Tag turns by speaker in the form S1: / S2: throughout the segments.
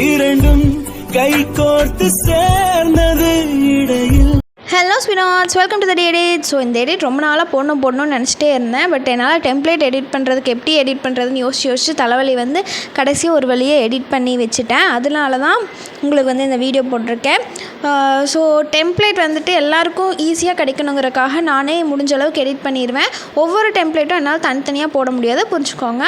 S1: இரண்டும் கை கோர்த்து சேர்ந்தது இடையில்.
S2: ஹலோ ஸ்வினாட்ஸ், welcome to the edit. So இந்த எடிட் ரொம்ப நாளாக போடணும்னு நினச்சிட்டே இருந்தேன். பட் என்னால் டெம்ப்ளேட் எடிட் பண்ணுறதுக்கு எப்படி எடிட் பண்ணுறதுன்னு யோசிச்சு தலைவலி வந்து கடைசி ஒரு வழியை எடிட் பண்ணி வச்சுட்டேன். அதனால தான் உங்களுக்கு வந்து இந்த வீடியோ போட்டிருக்கேன். ஸோ டெம்ப்ளேட் வந்துட்டு எல்லாருக்கும் ஈஸியாக கிடைக்கணுங்கிறக்காக நானே முடிஞ்ச அளவுக்கு எடிட் பண்ணிடுவேன். ஒவ்வொரு டெம்ப்ளேட்டும் என்னால் தனித்தனியாக போட முடியாது, புரிஞ்சுக்கோங்க.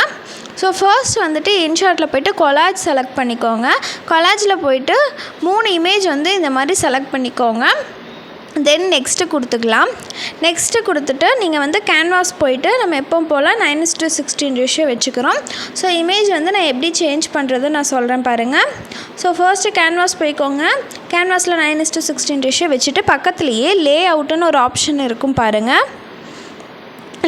S2: ஸோ ஃபர்ஸ்ட் வந்துட்டு இன்ஷாட்டில் போய்ட்டு கொலாஜ் செலக்ட் பண்ணிக்கோங்க. கொலாஜில் போய்ட்டு 3 இமேஜ் வந்து இந்த மாதிரி செலக்ட் பண்ணிக்கோங்க. தென் நெக்ஸ்ட்டு கொடுத்துக்கலாம். நெக்ஸ்ட்டு கொடுத்துட்டு நீங்கள் வந்து கேன்வாஸ் போய்ட்டு நம்ம எப்பவும் போல் 9:16 ரேஷியோ வச்சுக்கிறோம். ஸோ இமேஜ் வந்து நான் எப்படி சேஞ்ச் பண்ணுறது நான் சொல்கிறேன் பாருங்கள். ஸோ ஃபர்ஸ்ட்டு கேன்வாஸ் போய்க்கோங்க. கேன்வாஸில் 9:16 ரேஷியோ வச்சுட்டு பக்கத்துலேயே லே அவுட்டுன்னு ஒரு ஆப்ஷன் இருக்கும் பாருங்கள்.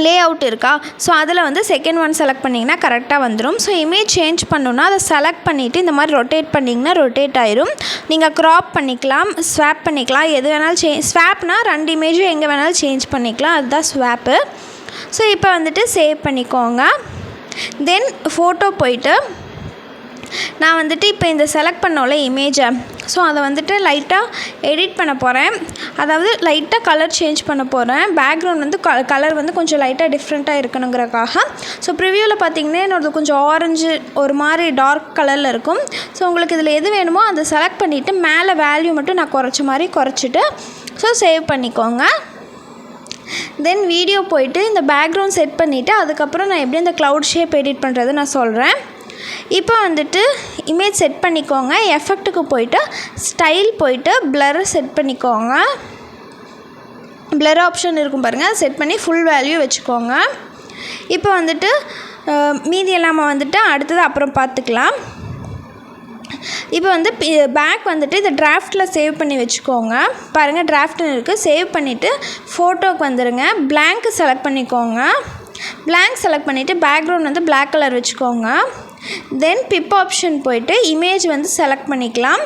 S2: லே அவுட் இருக்கா? ஸோ அதில் வந்து செகண்ட் ஒன் செலக்ட் பண்ணிங்கன்னா கரெக்டாக வந்துடும். ஸோ இமேஜ் சேஞ்ச் பண்ணணுன்னா அதை செலக்ட் பண்ணிவிட்டு இந்த மாதிரி ரொட்டேட் பண்ணிங்கன்னா ரொட்டேட் ஆயிரும். நீங்கள் க்ராப் பண்ணிக்கலாம், ஸ்வாப் பண்ணிக்கலாம், எது வேணாலும் ஸ்வாப்னால் 2 இமேஜும் எங்கே வேணாலும் சேஞ்ச் பண்ணிக்கலாம், அதுதான் ஸ்வாப்பு. ஸோ இப்போ வந்துட்டு சேவ் பண்ணிக்கோங்க. தென் ஃபோட்டோ போயிட்டு நான் வந்துட்டு இப்போ இந்த செலக்ட் பண்ணோம்ல இமேஜை, ஸோ அதை வந்துட்டு லைட்டாக எடிட் பண்ண போகிறேன். அதாவது லைட்டாக கலர் சேஞ்ச் பண்ண போகிறேன். பேக்ரவுண்ட் வந்து கலர் வந்து கொஞ்சம் லைட்டாக டிஃப்ரெண்ட்டாக இருக்கணுங்கிறக்காக. ஸோ ப்ரிவியூவில் பார்த்தீங்கன்னா என்னோடது கொஞ்சம் ஆரஞ்சு ஒரு மாதிரி டார்க் கலரில் இருக்கும். ஸோ உங்களுக்கு இதில் எது வேணுமோ அதை செலக்ட் பண்ணிவிட்டு மேலே வேல்யூ மட்டும் நான் குறைச்ச மாதிரி குறைச்சிட்டு ஸோ சேவ் பண்ணிக்கோங்க. தென் வீடியோ போயிட்டு இந்த பேக்ரவுண்ட் செட் பண்ணிவிட்டு அதுக்கப்புறம் நான் எப்படி இந்த க்ளவுட் ஷேப் எடிட் பண்ணுறது நான் சொல்கிறேன். இப்போ வந்துட்டு இமேஜ் செட் பண்ணிக்கோங்க. எஃபெக்ட்டுக்கு போயிட்டு ஸ்டைல் போயிட்டு பிளர் செட் பண்ணிக்கோங்க. பிளர் ஆப்ஷன் இருக்கும் பாருங்கள், செட் பண்ணி ஃபுல் வேல்யூ வச்சுக்கோங்க. இப்போ வந்துட்டு மீதி இல்லாமல் வந்துட்டு அடுத்தது அப்புறம் பார்த்துக்கலாம். இப்போ வந்து பேக் வந்துட்டு இதை டிராஃப்டில் சேவ் பண்ணி வச்சுக்கோங்க. பாருங்கள் டிராஃப்ட்னு இருக்குது. சேவ் பண்ணிவிட்டு ஃபோட்டோவுக்கு வந்துடுங்க. பிளாங்க் செலக்ட் பண்ணிக்கோங்க. பிளாங்க் செலக்ட் பண்ணிவிட்டு பேக்ரவுண்ட் வந்து பிளாக் கலர் வச்சுக்கோங்க. தென் பிப் ஆப்ஷன் போயிட்டு இமேஜ் வந்து செலக்ட் பண்ணிக்கலாம்.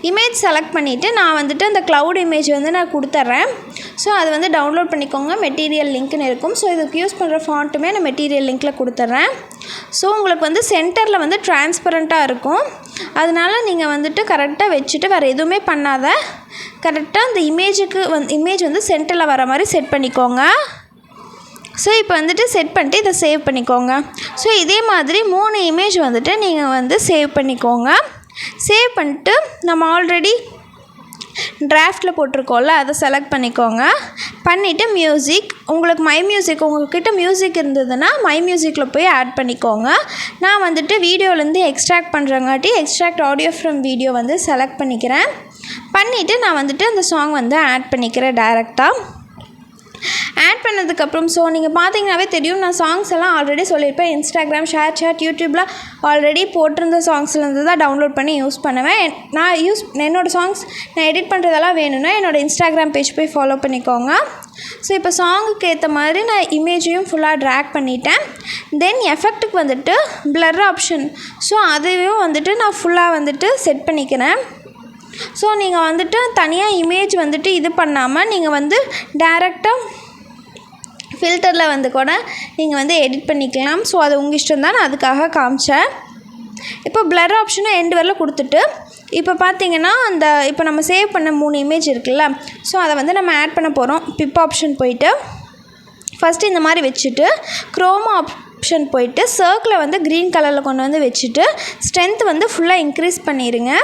S2: இமேஜ் செலக்ட் பண்ணிவிட்டு நான் வந்துட்டு அந்த க்ளவுட் இமேஜ் வந்து நான் கொடுத்துட்றேன். ஸோ அது வந்து டவுன்லோட் பண்ணிக்கோங்க. மெட்டீரியல் லிங்க்னு இருக்கும். ஸோ இதுக்கு யூஸ் பண்ணுற ஃபாண்ட்டுமே நான் மெட்டீரியல் லிங்க்கில் கொடுத்துட்றேன். ஸோ உங்களுக்கு வந்து சென்டரில் வந்து டிரான்ஸ்பரண்ட்டாக இருக்கும். அதனால் நீங்கள் வந்துட்டு கரெக்டாக வச்சுட்டு வேறு எதுவுமே பண்ணாத கரெக்டாக அந்த இமேஜ் வந்து சென்டரில் வர மாதிரி செட் பண்ணிக்கோங்க. ஸோ இப்போ வந்துட்டு செட் பண்ணிட்டு இதை சேவ் பண்ணிக்கோங்க. ஸோ இதே மாதிரி 3 இமேஜ் வந்துட்டு நீங்கள் வந்து சேவ் பண்ணிக்கோங்க. சேவ் பண்ணிட்டு நம்ம ஆல்ரெடி டிராஃப்டில் போட்டிருக்கோம்ல அதை செலக்ட் பண்ணிக்கோங்க. பண்ணிவிட்டு மியூசிக், உங்களுக்கு மை மியூசிக் உங்கள்கிட்ட மியூசிக் இருந்ததுன்னா மை மியூசிக்கில் போய் ஆட் பண்ணிக்கோங்க. நான் வந்துட்டு வீடியோலேருந்து எக்ஸ்ட்ராக்ட் பண்ணுறங்காட்டி எக்ஸ்ட்ராக்ட் ஆடியோ ஃப்ரம் வீடியோ வந்து செலக்ட் பண்ணிக்கிறேன். பண்ணிவிட்டு நான் வந்துட்டு அந்த சாங் வந்து ஆட் பண்ணிக்கிறேன் டைரெக்டாக. ஆட் பண்ணதுக்கப்புறம் ஸோ நீங்கள் பார்த்தீங்கன்னாவே தெரியும், நான் சாங்ஸ் எல்லாம் ஆல்ரெடி சொல்லியிருப்பேன். இன்ஸ்டாகிராம், ஷேர்சாட், யூடியூப்பில் ஆல்ரெடி போட்டிருந்த சாங்ஸ்லேருந்து தான் டவுன்லோட் பண்ணி யூஸ் பண்ணுவேன். என்னோடய சாங்ஸ் நான் எடிட் பண்ணுறதெல்லாம் வேணும்னா என்னோடய இன்ஸ்டாகிராம் பேஜ் போய் ஃபாலோ பண்ணிக்கோங்க. ஸோ இப்போ சாங்குக்கு ஏற்ற மாதிரி நான் இமேஜையும் ஃபுல்லாக ட்ராக் பண்ணிட்டேன். தென் எஃபெக்ட்டுக்கு வந்துட்டு பிளர் ஆப்ஷன், ஸோ அதையும் வந்துட்டு நான் ஃபுல்லாக வந்துட்டு செட் பண்ணிக்கிறேன். ஸோ நீங்கள் வந்துட்டு தனியாக இமேஜ் வந்துட்டு இது பண்ணாமல் நீங்கள் வந்து டைரெக்டாக ஃபில்டரில் வந்து கூட நீங்கள் வந்து எடிட் பண்ணிக்கலாம். ஸோ அது உங்கள் இஷ்டம் தான், நான் அதுக்காக காமிச்சேன். இப்போ பிளர் ஆப்ஷனும் எண்டு வரல கொடுத்துட்டு இப்போ பார்த்தீங்கன்னா இப்போ நம்ம சேவ் பண்ண 3 இமேஜ் இருக்குல்ல, ஸோ அதை வந்து நம்ம ஆட் பண்ண போகிறோம். பிப் ஆப்ஷன் போயிட்டு ஃபஸ்ட்டு இந்த மாதிரி வச்சுட்டு க்ரோமா ஆப்ஷன் போயிட்டு சர்க்கிளை வந்து க்ரீன் கலரில் கொண்டு வந்து வச்சுட்டு ஸ்ட்ரென்த் வந்து ஃபுல்லாக இன்க்ரீஸ் பண்ணிடுங்க.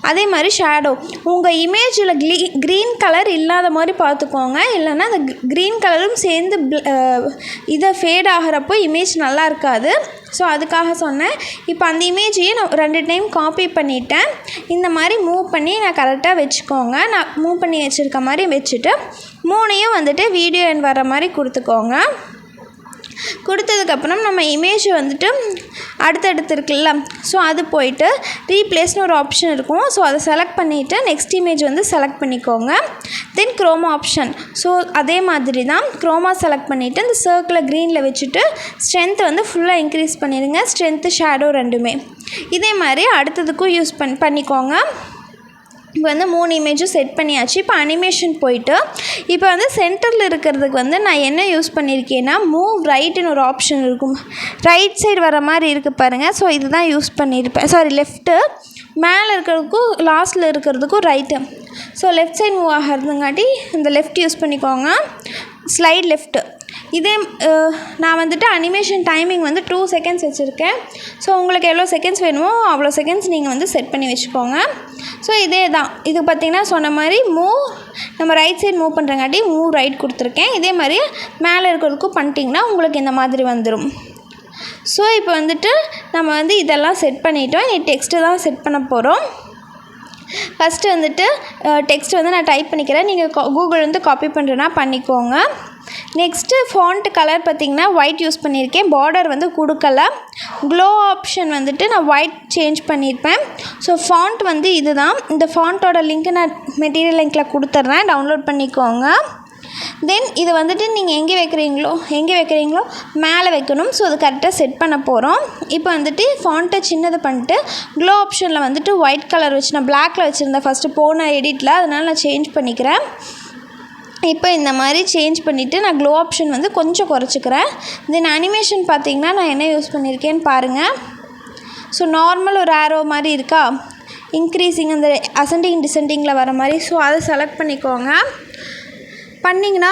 S2: அதே மாதிரி ஷேடோ உங்கள் இமேஜில் க்ரீன் கலர் இல்லாத மாதிரி பார்த்துக்கோங்க. இல்லைன்னா அந்த க்ரீன் கலரும் சேர்ந்து இதை ஃபேட் ஆகிறப்போ இமேஜ் நல்லா இருக்காது. ஸோ அதுக்காக சொன்னேன். இப்போ அந்த இமேஜையே நான் 2 டைம் காப்பி பண்ணிவிட்டேன். இந்த மாதிரி மூவ் பண்ணி நான் கரெக்டாக வச்சுக்கோங்க. நான் மூவ் பண்ணி வச்சுருக்க மாதிரி வச்சுட்டு 3ஐயும் வந்துட்டு வீடியோ எண்ட் வர மாதிரி கொடுத்துக்கோங்க. கொடுத்ததுக்கப்புறம் நம்ம இமேஜ் வந்துட்டு அடுத்தடுத்து இருக்குல்ல, ஸோ அது போயிட்டு ரீப்ளேஸ்னு ஒரு ஆப்ஷன் இருக்கும். ஸோ அதை செலக்ட் பண்ணிவிட்டு நெக்ஸ்ட் இமேஜ் வந்து செலக்ட் பண்ணிக்கோங்க. தென் க்ரோமா ஆப்ஷன், ஸோ அதே மாதிரி தான் க்ரோமா செலக்ட் பண்ணிவிட்டு இந்த சர்க்கிளை க்ரீனில் வச்சுட்டு ஸ்ட்ரென்த் வந்து ஃபுல்லாக இன்க்ரீஸ் பண்ணிடுங்க. ஸ்ட்ரென்த்து ஷேடோ ரெண்டுமே இதே மாதிரி அடுத்ததுக்கும் யூஸ் பண்ணிக்கோங்க. இப்போ வந்து 3 இமேஜும் செட் பண்ணியாச்சு. இப்போ அனிமேஷன் போயிட்டு இப்போ வந்து சென்டரில் இருக்கிறதுக்கு வந்து நான் என்ன யூஸ் பண்ணியிருக்கேன்னா மூவ் ரைட்டுன்னு ஒரு ஆப்ஷன் இருக்கும். ரைட் சைடு வர மாதிரி இருக்குது பாருங்கள். ஸோ இதுதான் யூஸ் பண்ணியிருப்பேன். Sorry, left. மேலே இருக்கிறதுக்கும் லாஸ்ட்டில் இருக்கிறதுக்கும் right. So left side move ஆகிறதுங்காட்டி இந்த லெஃப்ட் யூஸ் பண்ணிக்கோங்க. Slight left. இதே நான் வந்துட்டு அனிமேஷன் டைமிங் வந்து 2 செகண்ட்ஸ் வச்சுருக்கேன். ஸோ உங்களுக்கு எவ்வளோ செகண்ட்ஸ் வேணுமோ அவ்வளோ செகண்ட்ஸ் நீங்கள் வந்து செட் பண்ணி வச்சுக்கோங்க. ஸோ இதே தான். இது பார்த்திங்கன்னா சொன்ன மாதிரி நம்ம ரைட் சைடு மூவ் பண்ணுறங்காட்டி மூவ் ரைட் கொடுத்துருக்கேன். இதே மாதிரி மேலே இருக்கிறதுக்கும் பண்ணிட்டிங்கன்னா உங்களுக்கு இந்த மாதிரி வந்துடும். ஸோ இப்போ வந்துட்டு நம்ம வந்து இதெல்லாம் செட் பண்ணிட்டோம். இனி டெக்ஸ்ட்டு தான் செட் பண்ண போகிறோம். ஃபஸ்ட்டு வந்துட்டு டெக்ஸ்ட் வந்து நான் டைப் பண்ணிக்கிறேன். நீங்கள் கூகுள் வந்து காப்பி பண்ணுறேன்னா பண்ணிக்கோங்க. நெக்ஸ்ட்டு ஃபாண்ட் கலர் பார்த்திங்கன்னா ஒயிட் யூஸ் பண்ணியிருக்கேன். பார்டர் வந்து கொடுக்கல. க்ளோ ஆப்ஷன் வந்துட்டு நான் ஒயிட் சேஞ்ச் பண்ணியிருப்பேன். ஸோ ஃபாண்ட் வந்து இது தான். இந்த ஃபாண்ட்டோட லிங்க்கு நான் மெட்டீரியல் லிங்க்கில் கொடுத்துட்றேன், டவுன்லோட் பண்ணிக்கோங்க. தென் இது வந்துட்டு நீங்கள் எங்கே வைக்கிறீங்களோ மேலே வைக்கணும். ஸோ அது கரெக்டாக செட் பண்ண போகிறோம். இப்போ வந்துட்டு ஃபாண்ட்டை சின்னது பண்ணிட்டு க்ளோ ஆப்ஷனில் வந்துட்டு ஒயிட் கலர் வச்சு நான் பிளாக்கில் வச்சுருந்தேன் ஃபஸ்ட்டு போன எடிட்டில், அதனால் நான் சேஞ்ச் பண்ணிக்கிறேன். இப்போ இந்த மாதிரி சேஞ்ச் பண்ணிவிட்டு நான் க்ளோ ஆப்ஷன் வந்து கொஞ்சம் குறைச்சிக்கிறேன். தென் அனிமேஷன் பார்த்திங்கன்னா நான் என்ன யூஸ் பண்ணியிருக்கேன்னு பாருங்கள். ஸோ நார்மல் ஒரு ஆரோ மாதிரி இருக்கா, இன்க்ரீஸிங் அந்த அசெண்டிங் டிசெண்டிங்கில் வர மாதிரி. ஸோ அதை செலக்ட் பண்ணிக்கோங்க. பண்ணிங்கன்னா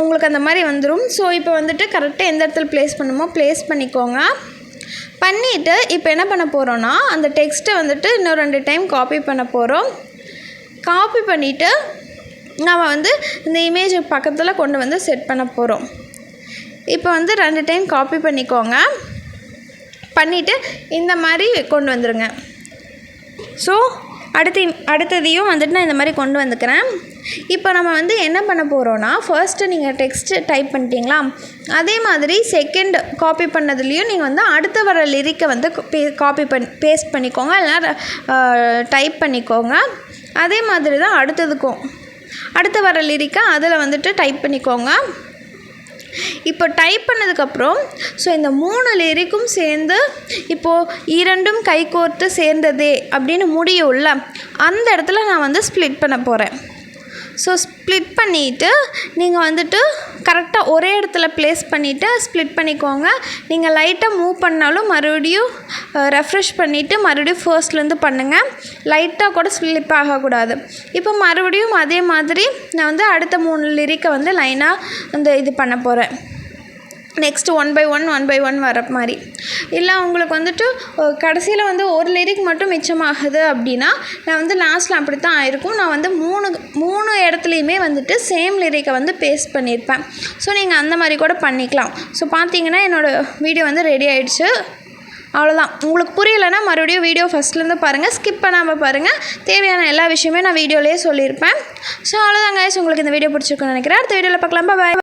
S2: உங்களுக்கு அந்த மாதிரி வந்துடும். ஸோ இப்போ வந்துட்டு கரெக்டாக எந்த இடத்துல ப்ளேஸ் பண்ணுமோ ப்ளேஸ் பண்ணிக்கோங்க. பண்ணிவிட்டு இப்போ என்ன பண்ண போகிறோன்னா அந்த டெக்ஸ்ட்டை வந்துட்டு இன்னும் 2 டைம் காப்பி பண்ண போகிறோம். காப்பி பண்ணிவிட்டு நம்ம வந்து இந்த இமேஜ் பக்கத்தில் கொண்டு வந்து செட் பண்ண போகிறோம். இப்போ வந்து 2 டைம் காப்பி பண்ணிக்கோங்க. பண்ணிவிட்டு இந்த மாதிரி கொண்டு வந்துடுங்க. ஸோ அடுத்ததையும் வந்துட்டு நான் இந்த மாதிரி கொண்டு வந்துக்கிறேன். இப்போ நம்ம வந்து என்ன பண்ண போகிறோன்னா ஃபர்ஸ்ட்டு நீங்கள் டெக்ஸ்ட்டு டைப் பண்ணிட்டீங்களா, அதே மாதிரி செகண்ட் காப்பி பண்ணதுலேயும் நீங்கள் வந்து அடுத்து வர லிரிக்கை வந்து பேஸ்ட் பண்ணிக்கோங்க, இல்லைனா டைப் பண்ணிக்கோங்க. அதே மாதிரி தான் அடுத்து வர லிரிக்கை அதில் வந்துட்டு டைப் பண்ணிக்கோங்க. இப்போ டைப் பண்ணதுக்கப்புறம் ஸோ இந்த 3 லிரிக்கும் சேர்ந்து இப்போது இரண்டும் கைகோர்த்து சேர்ந்ததே அப்படின்னு முடியும்ல, அந்த இடத்துல நான் வந்து ஸ்ப்ளிட் பண்ண போகிறேன். ஸோ ஸ்ப்ளிட் பண்ணிவிட்டு நீங்கள் வந்துட்டு கரெக்டாக ஒரே இடத்துல ப்ளேஸ் பண்ணிவிட்டு ஸ்ப்ளிட் பண்ணிக்கோங்க. நீங்கள் லைட்டாக மூவ் பண்ணாலும் மறுபடியும் ரெஃப்ரெஷ் பண்ணிவிட்டு மறுபடியும் ஃபர்ஸ்ட்லேருந்து பண்ணுங்கள். லைட்டாக கூட ஸ்லிப் ஆகக்கூடாது. இப்போ மறுபடியும் அதே மாதிரி நான் வந்து அடுத்த 3 லிரிக்கை வந்து லைனாக அந்த இது பண்ண போகிறேன். நெக்ஸ்ட்டு 1 by 1 வர மாதிரி. இல்லை உங்களுக்கு வந்துட்டு கடைசியில் வந்து ஒரு லிரிக் மட்டும் மிச்சமாகுது அப்படின்னா நான் வந்து லாஸ்ட்டில் அப்படி தான் ஆயிருக்கும். நான் வந்து 3 இடத்துலையுமே வந்துட்டு சேம் லிரிக்கை வந்து பேஸ்ட் பண்ணியிருப்பேன். ஸோ நீங்கள் அந்த மாதிரி கூட பண்ணிக்கலாம். ஸோ பார்த்தீங்கன்னா என்னோடய வீடியோ வந்து ரெடி ஆகிடுச்சு. அவ்வளோதான். உங்களுக்கு புரியலைன்னா மறுபடியும் வீடியோ ஃபஸ்ட்லேருந்து பாருங்கள், ஸ்கிப் பண்ணாமல் பாருங்கள். தேவையான எல்லா விஷயமே நான் வீடியோலேயே சொல்லியிருப்பேன். ஸோ அவ்வளோதான் கைஸ், உங்களுக்கு இந்த வீடியோ பிடிச்சிருக்குன்னு நினைக்கிறேன். அடுத்த வீடியோவில் பார்க்கலாம். பாய்.